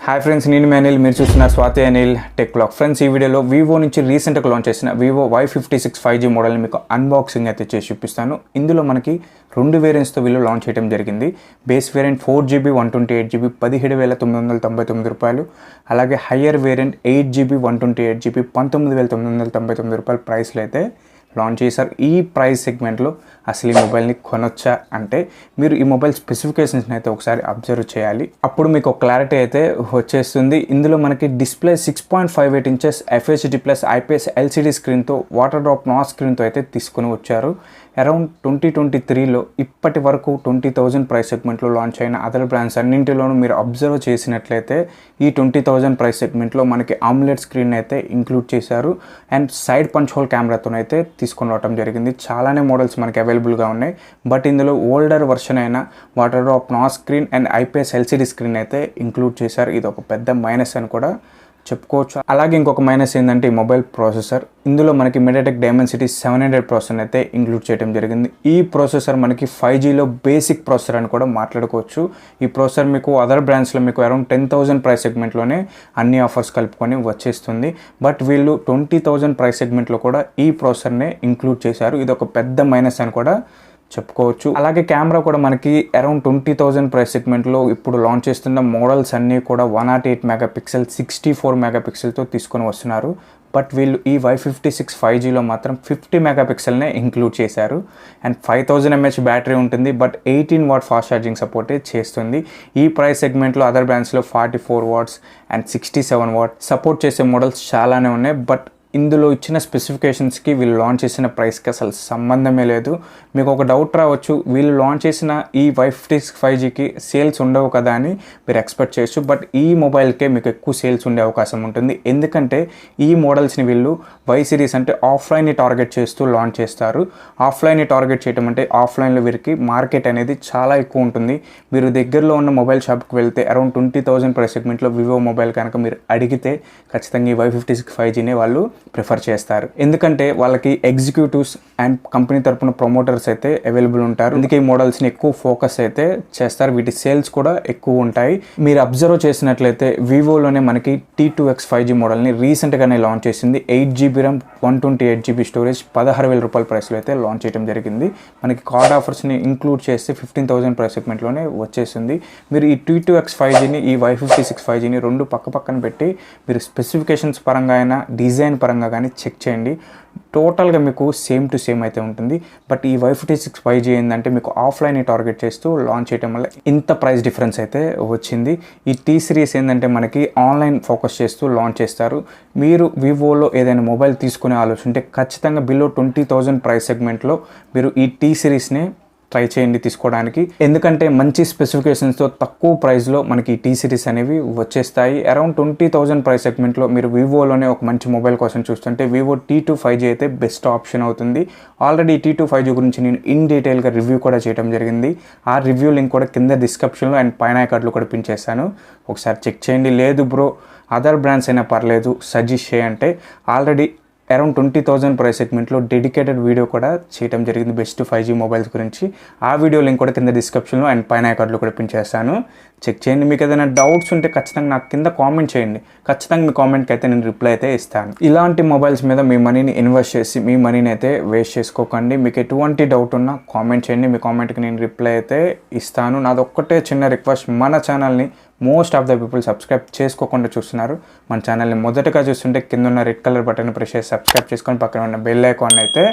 Hi friends, నేను Anil, మీరు చూస్తున్నారు SwathiAnil టెక్ వ్లాగ్. ఫ్రెండ్స్, ఈ వీడియోలో వివో నుంచి రీసెంట్గా లాంచ్ చేసిన వివో Y56 5G మోడల్ని మీకు అన్బాక్సింగ్ అయితే చేసి చూపిస్తాను. ఇందులో మనకి రెండు వేరియంట్స్తో వీళ్ళు లాంచ్ చేయడం జరిగింది. బేస్ వేరియంట్ 4GB 128GB 17,999 రూపాయలు. అలాగే హయ్యర్ వేరియంట్ 8GB 128GB 19,999 రూపాయలు ప్రైస్లో అయితే లాంచ్ చేశారు. ఈ ప్రైస్ సెగ్మెంట్లో అసలు ఈ మొబైల్ని కొనొచ్చా అంటే మీరు ఈ మొబైల్ స్పెసిఫికేషన్స్ని అయితే ఒకసారి అబ్జర్వ్ చేయాలి. అప్పుడు మీకు ఒక క్లారిటీ అయితే వచ్చేస్తుంది. ఇందులో మనకి display 6.58 inches FHD plus IPS LCD స్క్రీన్తో వాటర్ డ్రాప్ నాచ్ స్క్రీన్తో అయితే తీసుకుని వచ్చారు. అరౌండ్ 2023లో ఇప్పటి వరకు 20,000 ప్రైస్ సెగ్మెంట్లో లాంచ్ అయిన అదర్ బ్రాండ్స్ అన్నింటిలోనూ మీరు అబ్జర్వ్ చేసినట్లయితే ఈ 20,000 ప్రైస్ సెగ్మెంట్లో మనకి ఆమ్లెట్ స్క్రీన్ అయితే ఇంక్లూడ్ చేశారు. అండ్ సైడ్ పంచ్ హోల్ కెమెరాతోనైతే తీసుకొని రావడం జరిగింది. చాలానే మోడల్స్ మనకి అవైలబుల్గా ఉన్నాయి. బట్ ఇందులో ఓల్డర్ వర్షన్ అయిన water drop notch screen and IPS LCD screen అయితే ఇంక్లూడ్ చేశారు. ఇది ఒక పెద్ద మైనస్ అని కూడా చెప్పుకోవచ్చు. అలాగే ఇంకొక మైనస్ ఏంటంటే ఈ మొబైల్ ప్రాసెసర్. ఇందులో మనకి MediaTek Dimensity 700 ప్రాసెసర్ అయితే ఇంక్లూడ్ చేయడం జరిగింది. ఈ ప్రాసెసర్ మనకి 5Gలో బేసిక్ ప్రాసెసర్ అని కూడా మాట్లాడుకోవచ్చు. ఈ ప్రాసెసర్ మీకు అదర్ బ్రాండ్స్లో మీకు అరౌండ్ 10,000 ప్రైస్ సెగ్మెంట్లోనే అన్ని ఆఫర్స్ కలుపుకొని వచ్చేస్తుంది. బట్ వీళ్ళు 20,000 ప్రైస్ సెగ్మెంట్లో కూడా ఈ ప్రాసెసర్నే ఇంక్లూడ్ చేశారు. ఇది ఒక పెద్ద మైనస్ అని కూడా చెప్పుకోవచ్చు. అలాగే కెమెరా కూడా మనకి అరౌండ్ 20,000 ప్రైస్ సెగ్మెంట్లో ఇప్పుడు లాంచ్ చేస్తున్న మోడల్స్ అన్నీ కూడా 108 మెగాపిక్సెల్ 64 మెగాపిక్సెల్తో తీసుకొని వస్తున్నారు. బట్ వీళ్ళు ఈ Y56 5Gలో మాత్రం 50 మెగాపిక్సెల్నే ఇంక్లూడ్ చేశారు. అండ్ 5000 mAh బ్యాటరీ ఉంటుంది. బట్ 18 వాట్ ఫాస్ట్ ఛార్జింగ్ సపోర్టే చేస్తుంది. ఈ ప్రైస్ సెగ్మెంట్లో అదర్ బ్రాండ్స్లో 44 వాట్స్ అండ్ 67 వాట్ సపోర్ట్ చేసే మోడల్స్ చాలానే ఉన్నాయి. బట్ ఇందులో ఇచ్చిన స్పెసిఫికేషన్స్కి వీళ్ళు లాంచ్ చేసిన ప్రైస్కి అసలు సంబంధమే లేదు. మీకు ఒక డౌట్ రావచ్చు, వీళ్ళు లాంచ్ చేసిన ఈ Y56 5Gకి సేల్స్ ఉండవు కదా అని మీరు ఎక్స్పెక్ట్ చేయొచ్చు. బట్ ఈ మొబైల్కే మీకు ఎక్కువ సేల్స్ ఉండే అవకాశం ఉంటుంది. ఎందుకంటే ఈ మోడల్స్ని వీళ్ళు Y సిరీస్ అంటే ఆఫ్లైన్ని టార్గెట్ చేస్తూ లాంచ్ చేస్తారు. ఆఫ్లైన్ని టార్గెట్ చేయడం అంటే ఆఫ్లైన్లో వీరికి మార్కెట్ అనేది చాలా ఎక్కువ ఉంటుంది. మీరు దగ్గరలో ఉన్న మొబైల్ షాప్కి వెళ్తే అరౌండ్ 20,000 ప్రైస్ సెగ్మెంట్లో వివో మొబైల్ కనుక మీరు అడిగితే ఖచ్చితంగా ఈ Y56 5Gనే వాళ్ళు ప్రిఫర్ చేస్తారు. ఎందుకంటే వాళ్ళకి ఎగ్జిక్యూటివ్స్ అండ్ కంపెనీ తరపున ప్రమోటర్స్ అయితే అవైలబుల్ ఉంటారు. అందుకే ఈ మోడల్స్ని ఎక్కువ ఫోకస్ అయితే చేస్తారు. వీటి సేల్స్ కూడా ఎక్కువ ఉంటాయి. మీరు అబ్జర్వ్ చేసినట్లయితే వివోలోనే మనకి T2X 5G మోడల్ని రీసెంట్గానే లాంచ్ చేసింది. 8GB RAM 128GB స్టోరేజ్ 16,000 రూపాయల ప్రైస్లో అయితే లాంచ్ చేయడం జరిగింది. మనకి కార్డ్ ఆఫర్స్ని ఇంక్లూడ్ చేస్తే 15,000 ప్రైస్ సెగ్మెంట్లోనే వచ్చేసింది. మీరు ఈ T2X 5Gని ఈ Y56 5Gని రెండు పక్కన పెట్టి మీరు స్పెసిఫికేషన్స్ పరంగా అయినా డిజైన్ పరంగా కానీ చెక్ చేయండి. టోటల్గా మీకు సేమ్ టు సేమ్ అయితే ఉంటుంది. బట్ ఈ Y56 5G ఏంటంటే మీకు ఆఫ్లైన్ని టార్గెట్ చేస్తూ లాంచ్ చేయడం వల్ల ఇంత ప్రైస్ డిఫరెన్స్ అయితే వచ్చింది. ఈ T సిరీస్ ఏంటంటే మనకి ఆన్లైన్ ఫోకస్ చేస్తూ లాంచ్ చేస్తారు. మీరు వివోలో ఏదైనా మొబైల్ తీసుకునే ఆలోచన ఉంటే ఖచ్చితంగా బిలో 20,000 ప్రైస్ సెగ్మెంట్లో మీరు ఈ T సిరీస్ని ట్రై చేయండి తీసుకోవడానికి. ఎందుకంటే మంచి స్పెసిఫికేషన్స్తో తక్కువ ప్రైస్లో మనకి T సిరీస్ అనేవి వచ్చేస్తాయి. అరౌండ్ 20,000 ప్రైస్ సెగ్మెంట్లో మీరు వివోలోనే ఒక మంచి మొబైల్ కోసం చూస్తుంటే వివో T2 5G అయితే బెస్ట్ ఆప్షన్ అవుతుంది. ఆల్రెడీ T2 5G గురించి నేను ఇన్ డీటెయిల్గా రివ్యూ కూడా చేయడం జరిగింది. ఆ రివ్యూ లింక్ కూడా కింద డిస్క్రిప్షన్లో అండ్ పైన కార్డులో కూడా పిన్ చేశాను. ఒకసారి చెక్ చేయండి. లేదు బ్రో అదర్ బ్రాండ్స్ అయినా పర్లేదు సజెస్ట్ చేయంటే ఆల్రెడీ అరౌండ్ 20,000 ప్రైస్ సెగ్మెంట్లో డెడికేటెడ్ వీడియో కూడా చేయడం జరిగింది బెస్ట్ 5G మొబైల్స్ గురించి. ఆ వీడియో లింక్ కూడా కింద డిస్క్రిప్షన్లో అండ్ పైన కార్డులో కూడా పిన్ చేస్తాను. చెక్ చేయండి. మీకు ఏదైనా డౌట్స్ ఉంటే ఖచ్చితంగా నాకు కింద కామెంట్ చేయండి. ఖచ్చితంగా మీ కామెంట్కి అయితే నేను రిప్లై అయితే ఇస్తాను. ఇలాంటి మొబైల్స్ మీద మీ మనీని ఇన్వెస్ట్ చేసి మీ మనీని అయితే వేస్ట్ చేసుకోకండి. మీకు ఎటువంటి డౌట్ ఉన్నా కామెంట్ చేయండి. మీ కామెంట్కి నేను రిప్లై అయితే ఇస్తాను. నాదొక్కటే చిన్న రిక్వెస్ట్, మన ఛానల్ని most of the people subscribe చేసుకోకుండా చూస్తున్నారు. మన ఛానల్ని మొదటగా చూస్తుంటే కింద ఉన్న రెడ్ కలర్ బటన్ ప్రెస్ చేసి సబ్స్క్రైబ్ చేసుకొని పక్కన ఉన్న బెల్ ఐకాన్ అయితే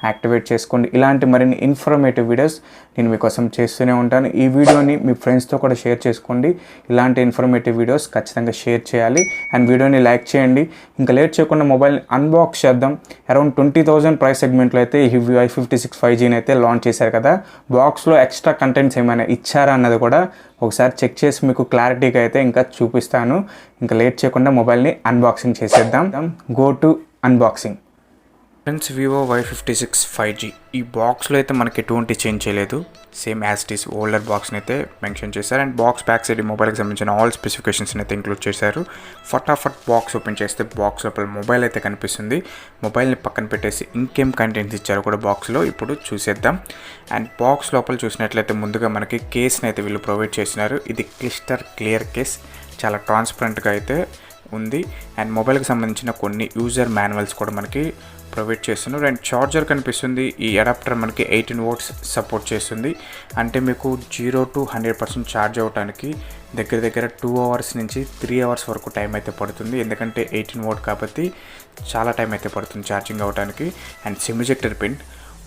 యాక్టివేట్ చేసుకోండి. ఇలాంటి మరిన్ని ఇన్ఫర్మేటివ్ వీడియోస్ నేను మీకోసం చేస్తూనే ఉంటాను. ఈ వీడియోని మీ ఫ్రెండ్స్తో కూడా షేర్ చేసుకోండి. ఇలాంటి ఇన్ఫర్మేటివ్ వీడియోస్ ఖచ్చితంగా షేర్ చేయాలి అండ్ వీడియోని లైక్ చేయండి. ఇంకా లేట్ చేయకుండా మొబైల్ని అన్బాక్స్ చేద్దాం. అరౌండ్ 20,000 ప్రైస్ సెగ్మెంట్లో అయితే ఈ Y56 5Gని అయితే లాంచ్ చేశారు కదా. బాక్స్లో ఎక్స్ట్రా కంటెంట్స్ ఏమైనా ఇచ్చారా అన్నది కూడా ఒకసారి చెక్ చేసి మీకు క్లారిటీగా అయితే ఇంకా చూపిస్తాను. ఇంకా లేట్ చేయకుండా మొబైల్ని అన్బాక్సింగ్ చేసేద్దాం. Go to unboxing. Friends, Vivo Y56 5G ఈ బాక్స్లో అయితే మనకి ఎటువంటి చేంజ్ చేయలేదు. Same as it is older బాక్స్ని అయితే మెన్షన్ చేశారు. అండ్ బాక్స్ బ్యాక్ సైడ్ మొబైల్కి సంబంధించిన ఆల్ స్పెసిఫికేషన్స్ని అయితే ఇంక్లూడ్ చేశారు. ఫటాఫట్ బాక్స్ ఓపెన్ చేస్తే బాక్స్ లోపల మొబైల్ అయితే కనిపిస్తుంది. మొబైల్ని పక్కన పెట్టేసి ఇంకేం కంటెంట్స్ ఇచ్చారో కూడా బాక్స్లో ఇప్పుడు చూసేద్దాం. అండ్ బాక్స్ లోపల చూసినట్లయితే ముందుగా మనకి కేస్ని అయితే వీళ్ళు ప్రొవైడ్ చేసినారు. ఇది క్లిస్టర్ క్లియర్ కేస్, చాలా ట్రాన్స్పరెంట్గా అయితే ఉంది. అండ్ మొబైల్కి సంబంధించిన కొన్ని యూజర్ మాన్యువల్స్ కూడా మనకి ప్రొవైడ్ చేస్తున్నారు. అండ్ చార్జర్ కనిపిస్తుంది. ఈ అడాప్టర్ మనకి 18 వాట్స్ సపోర్ట్ చేస్తుంది. అంటే మీకు 0 to 100% ఛార్జ్ అవ్వడానికి దగ్గర 2 అవర్స్ నుంచి 3 అవర్స్ వరకు టైం అయితే పడుతుంది. ఎందుకంటే 18 వాట్ కాబట్టి చాలా టైం అయితే పడుతుంది ఛార్జింగ్ అవ్వడానికి. And SIM ejector pin.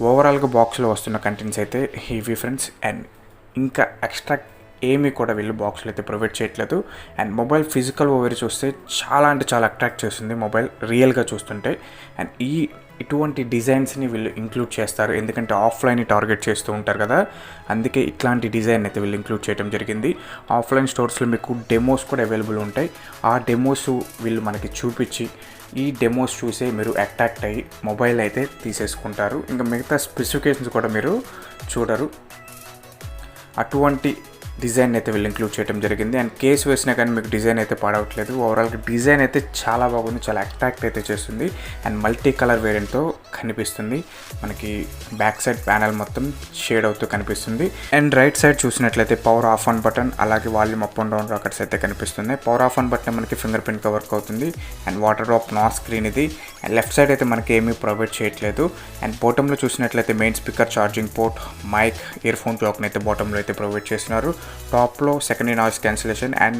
ఓవరాల్గా బాక్స్లో వస్తున్న కంటెంట్స్ అయితే ఇవి ఫ్రెండ్స్. అండ్ ఇంకా ఎక్స్ట్రా ఏమీ కూడా వీళ్ళు బాక్స్లో అయితే ప్రొవైడ్ చేయట్లేదు. అండ్ మొబైల్ ఫిజికల్ ఓవర్ చూస్తే చాలా అంటే చాలా అట్రాక్ట్ చేస్తుంది మొబైల్ రియల్గా చూస్తుంటే. అండ్ ఇటువంటి డిజైన్స్ని వీళ్ళు ఇంక్లూడ్ చేస్తారు, ఎందుకంటే ఆఫ్లైన్ని టార్గెట్ చేస్తూ ఉంటారు కదా, అందుకే ఇట్లాంటి డిజైన్ అయితే వీళ్ళు ఇంక్లూడ్ చేయడం జరిగింది. ఆఫ్లైన్ స్టోర్స్లో మీకు డెమోస్ కూడా అవైలబుల్ ఉంటాయి. ఆ డెమోస్ వీళ్ళు మనకి చూపించి ఈ డెమోస్ చూసే మీరు అట్రాక్ట్ అయ్యి మొబైల్ అయితే తీసేసుకుంటారు. ఇంకా మిగతా స్పెసిఫికేషన్స్ కూడా మీరు చూడరు. అటువంటి డిజైన్ అయితే వీళ్ళు ఇంక్లూడ్ చేయడం జరిగింది. అండ్ కేసు వేసినా కానీ మీకు డిజైన్ అయితే పాడవట్లేదు. ఓవరాల్గా డిజైన్ అయితే చాలా బాగుంది, చాలా అట్రాక్ట్ అయితే చేస్తుంది. అండ్ మల్టీ కలర్ వేరియంట్తో కనిపిస్తుంది. మనకి బ్యాక్ సైడ్ ప్యానల్ మొత్తం షేడ్ అవుతూ కనిపిస్తుంది. అండ్ రైట్ సైడ్ చూసినట్లయితే పవర్ ఆఫ్ ఆన్ బటన్, అలాగే volume up and down rockets అయితే కనిపిస్తున్నాయి. పవర్ ఆఫ్ ఆన్ బటన్ మనకి ఫింగర్ ప్రింట్గా వర్క్ అవుతుంది. And water drop non screen ఇది. అండ్ లెఫ్ట్ సైడ్ అయితే మనకి ఏమీ ప్రొవైడ్ చేయట్లేదు. అండ్ బాటంలో చూసినట్లయితే main speaker, charging port, mic, earphone జాక్ని అయితే బాటంలో అయితే ప్రొవైడ్ చేస్తున్నారు. టాప్లో secondary noise cancellation and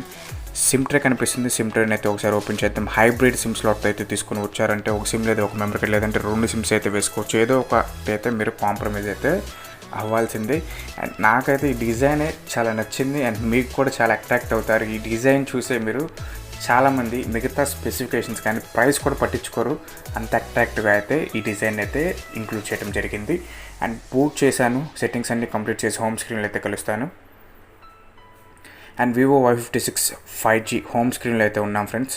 SIM tray కనిపిస్తుంది. సిమ్ ట్రేని అయితే ఒకసారి ఓపెన్ చేద్దాం. హైబ్రిడ్ సిమ్ స్లాట్తో అయితే తీసుకుని వచ్చారంటే ఒక సిమ్ లేదు ఒక మెమరీ కార్డ్ లేదంటే 2 సిమ్స్ అయితే వేసుకోవచ్చు. ఏదో ఒకటి అయితే మీరు కాంప్రమైజ్ అయితే అవ్వాల్సిందే. అండ్ నాకైతే ఈ డిజైనే చాలా నచ్చింది. అండ్ మీకు కూడా చాలా అట్రాక్ట్ అవుతారు. ఈ డిజైన్ చూసే మీరు చాలామంది మిగతా స్పెసిఫికేషన్స్ కానీ ప్రైస్ కూడా పట్టించుకోరు, అంత అట్రాక్టివ్గా అయితే ఈ డిజైన్ అయితే ఇంక్లూడ్ చేయడం జరిగింది. అండ్ బూట్ చేశాను, సెట్టింగ్స్ అన్ని కంప్లీట్ చేసి హోమ్ స్క్రీన్లో అయితే కలుస్తాను. And Vivo Y56 5G home స్క్రీన్లో అయితే ఉన్నాం ఫ్రెండ్స్.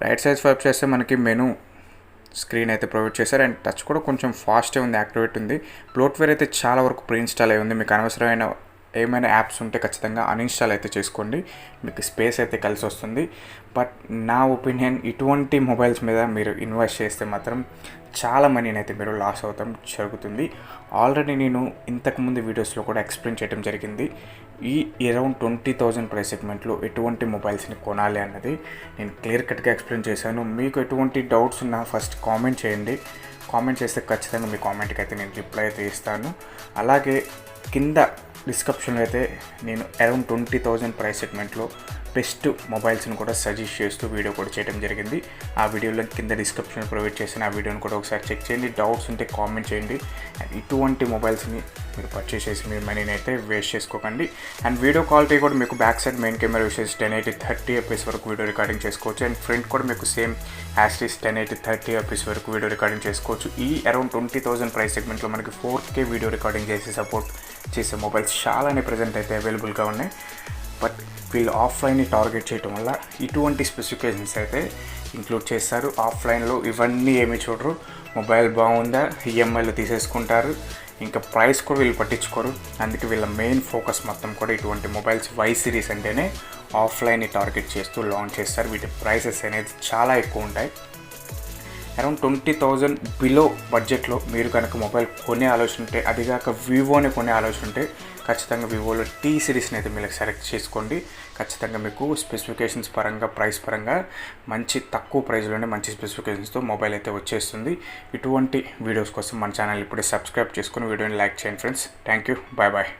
రైట్ సైడ్ స్వైప్ చేస్తే మనకి మెనూ స్క్రీన్ అయితే ప్రొవైడ్ చేశారు. అండ్ టచ్ కూడా కొంచెం ఫాస్ట్గా ఉంది, యాక్టివేట్ ఉంది. బ్లోట్వేర్ అయితే చాలా వరకు ప్రీ ఇన్స్టాల్ అయి ఉంది. మీకు అనవసరమైన ఏమైనా యాప్స్ ఉంటే ఖచ్చితంగా అన్ఇన్స్టాల్ అయితే చేసుకోండి, మీకు స్పేస్ అయితే కలిసి వస్తుంది. బట్ నా ఒపీనియన్ ఇటువంటి మొబైల్స్ మీద మీరు ఇన్వెస్ట్ చేస్తే మాత్రం చాలా మనీని అయితే మీరు లాస్ అవుతాం జరుగుతుంది. ఆల్రెడీ నేను ఇంతకుముందు వీడియోస్లో కూడా ఎక్స్ప్లెయిన్ చేయడం జరిగింది. ఈ అరౌండ్ 20,000 ప్రైస్ సెగ్మెంట్లో ఎటువంటి మొబైల్స్ని కొనాలి అన్నది నేను క్లియర్ కట్గా ఎక్స్ప్లెయిన్ చేశాను. మీకు ఎటువంటి డౌట్స్ ఉన్నా ఫస్ట్ కామెంట్ చేయండి. కామెంట్ చేస్తే ఖచ్చితంగా మీ కామెంట్కి అయితే నేను రిప్లై అయితే ఇస్తాను. అలాగే కింద డిస్క్రిప్షన్లో అయితే నేను అరౌండ్ 20,000 ప్రైస్ సెగ్మెంట్లో బెస్ట్ మొబైల్స్ని కూడా సజెస్ట్ చేస్తూ వీడియో కూడా చేయడం జరిగింది. ఆ వీడియోలో కింద డిస్క్రిప్షన్ ప్రొవైడ్ చేసిన ఆ వీడియోని కూడా ఒకసారి చెక్ చేయండి. డౌట్స్ ఉంటే కామెంట్ చేయండి. అండ్ ఇటువంటి మొబైల్స్ని మీరు పర్చేస్ చేసి మీ మనీని అయితే వేస్ట్ చేసుకోకండి. అండ్ వీడియో క్వాలిటీ కూడా మీకు back side main camera usage 1080 30 fps వరకు వీడియో రికార్డింగ్ చేసుకోవచ్చు. అండ్ ఫ్రంట్ కూడా మీకు సేమ్ యాస్టీస్ 1080 30 fps వరకు వీడియో రికార్డింగ్ చేసుకోవచ్చు. ఈ అరౌండ్ 20,000 ప్రైస్ సెగ్మెంట్లో మనకి 4K వీడియో రికార్డింగ్ చేసి సపోర్ట్ చేసే మొబైల్స్ చాలానే ప్రజెంట్ అయితే అవైలబుల్గా ఉన్నాయి. బట్ వీళ్ళు ఆఫ్లైన్ని టార్గెట్ చేయడం వల్ల ఇటువంటి స్పెసిఫికేషన్స్ అయితే ఇంక్లూడ్ చేస్తారు. ఆఫ్లైన్లో ఇవన్నీ ఏమీ చూడరు, మొబైల్ బాగుందా ఈఎంఐలో తీసేసుకుంటారు, ఇంకా ప్రైస్ కూడా వీళ్ళు పట్టించుకోరు. అందుకే వీళ్ళ మెయిన్ ఫోకస్ మొత్తం కూడా ఇటువంటి మొబైల్స్ Y సిరీస్ అంటేనే ఆఫ్లైన్ని టార్గెట్ చేస్తూ లాంచ్ చేస్తారు. వీటి ప్రైసెస్ అనేది చాలా ఎక్కువ ఉంటాయి. అరౌండ్ 20,000 బిలో బడ్జెట్లో మీరు కనుక మొబైల్ కొనే ఆలోచన ఉంటే, అదిగాక వివోని కొనే ఆలోచన ఉంటే ఖచ్చితంగా వివోలో T సిరీస్ని అయితే మీరు సెలెక్ట్ చేసుకోండి. ఖచ్చితంగా మీకు స్పెసిఫికేషన్స్ పరంగా ప్రైస్ పరంగా మంచి తక్కువ ప్రైస్లోనే మంచి స్పెసిఫికేషన్స్తో మొబైల్ అయితే వచ్చేస్తుంది. ఇటువంటి వీడియోస్ కోసం మన ఛానల్ ఇప్పుడే సబ్స్క్రైబ్ చేసుకుని వీడియోని లైక్ చేయండి friends. Thank you, bye bye.